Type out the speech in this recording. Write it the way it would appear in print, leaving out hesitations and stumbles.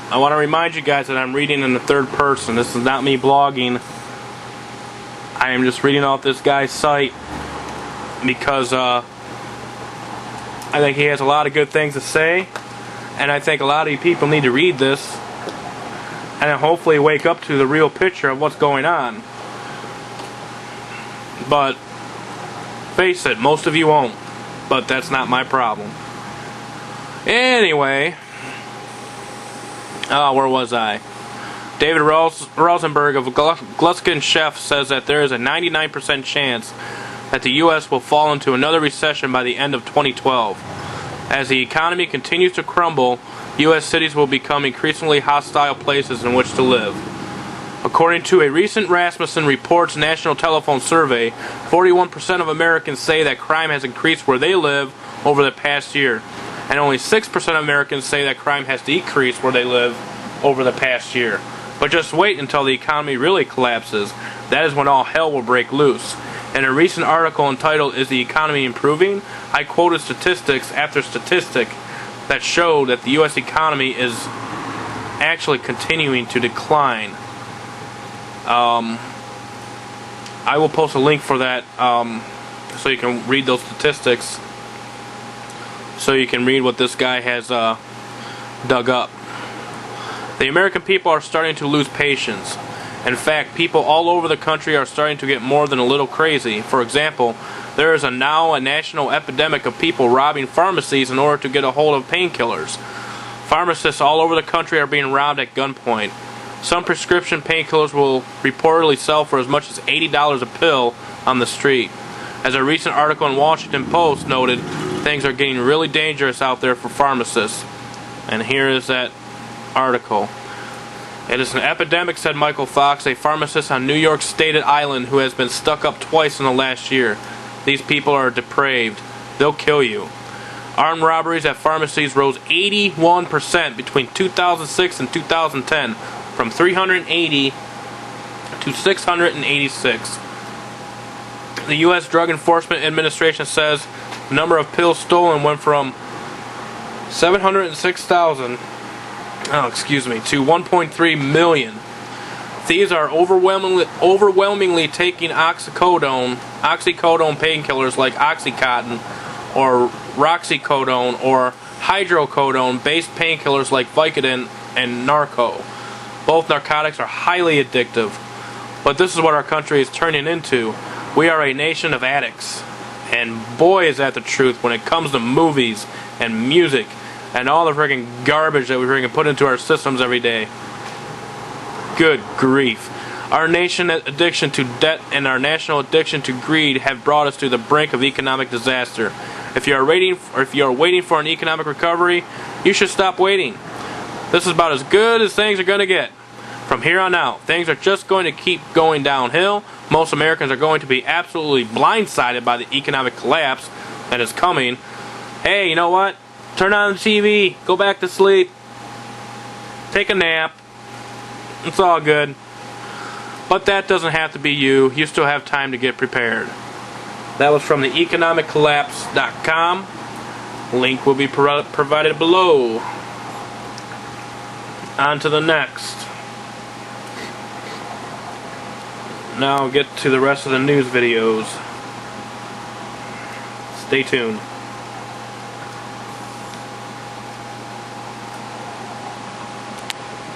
I want to remind you guys that I'm reading in the third person. This is not me blogging. I am just reading off this guy's site because I think he has a lot of good things to say, and I think a lot of you people need to read this and hopefully wake up to the real picture of what's going on. But face it, most of you won't, but that's not my problem. Anyway, where was I? David Rosenberg of Gluskin Chef says that there is a 99% chance that the U.S. will fall into another recession by the end of 2012. As the economy continues to crumble, U.S. cities will become increasingly hostile places in which to live. According to a recent Rasmussen Reports national telephone survey, 41% of Americans say that crime has increased where they live over the past year, and only 6% of Americans say that crime has decreased where they live over the past year. But just wait until the economy really collapses. That is when all hell will break loose. In a recent article entitled, "Is the Economy Improving?" I quoted statistics after statistic that showed that the U.S. economy is actually continuing to decline. I will post a link for that so you can read those statistics, so you can read what this guy has dug up. The American people are starting to lose patience. In fact, people all over the country are starting to get more than a little crazy. For example, there is now a national epidemic of people robbing pharmacies in order to get a hold of painkillers. Pharmacists all over the country are being robbed at gunpoint. Some prescription painkillers will reportedly sell for as much as $80 a pill on the street. As a recent article in Washington Post noted, things are getting really dangerous out there for pharmacists. And here is that article. "It is an epidemic," said Michael Fox, a pharmacist on New York's Staten Island who has been stuck up twice in the last year. "These people are depraved. They'll kill you." Armed robberies at pharmacies rose 81% between 2006 and 2010, from 380 to 686. The U.S. Drug Enforcement Administration says the number of pills stolen went from 706,000 to 1.3 million. Thieves are overwhelmingly taking oxycodone painkillers like Oxycontin or Roxicodone or hydrocodone-based painkillers like Vicodin and Narco. Both narcotics are highly addictive. But this is what our country is turning into. We are a nation of addicts. And boy, is that the truth when it comes to movies and music and all the friggin' garbage that we friggin' put into our systems every day. Good grief. Our nation's addiction to debt and our national addiction to greed have brought us to the brink of economic disaster. If you are waiting for an economic recovery, you should stop waiting. This is about as good as things are going to get. From here on out, things are just going to keep going downhill. Most Americans are going to be absolutely blindsided by the economic collapse that is coming. Hey, you know what? Turn on the TV, go back to sleep, take a nap. It's all good. But that doesn't have to be you. You still have time to get prepared. That was from the economiccollapse.com. Link will be provided below. On to the next. Now I'll get to the rest of the news videos. Stay tuned.